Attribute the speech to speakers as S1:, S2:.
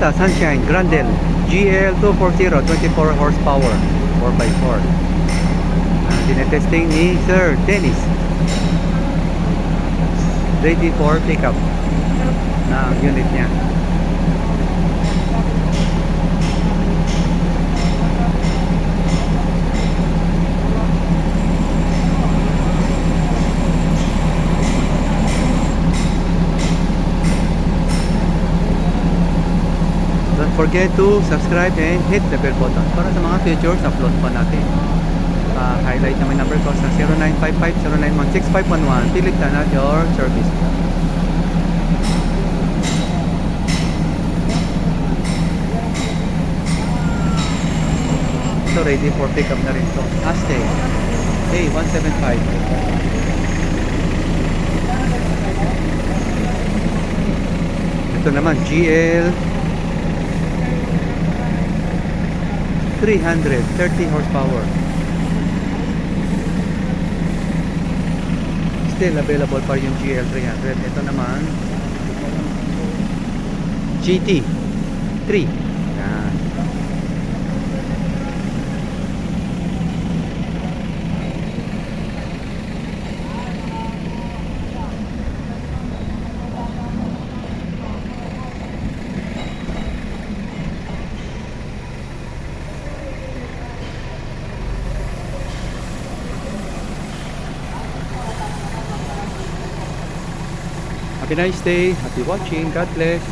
S1: Kubota Sunshine Grandel GL240 24 horsepower 4x4. Tinetesting ni Sir Dennis. Ready for pickup na ang unit niya. Don't forget to subscribe and hit the bell button para sa mga future upload pa natin. Highlight na may number ko sa 0955-091-6511. Philip Tanat, your service. So ready for pickup na rin ito. Aztec A175. Ito naman GL 330 horsepower. Still available pa yung GL300. Ito naman GT3. Yan. Have a nice day. Happy watching. God bless.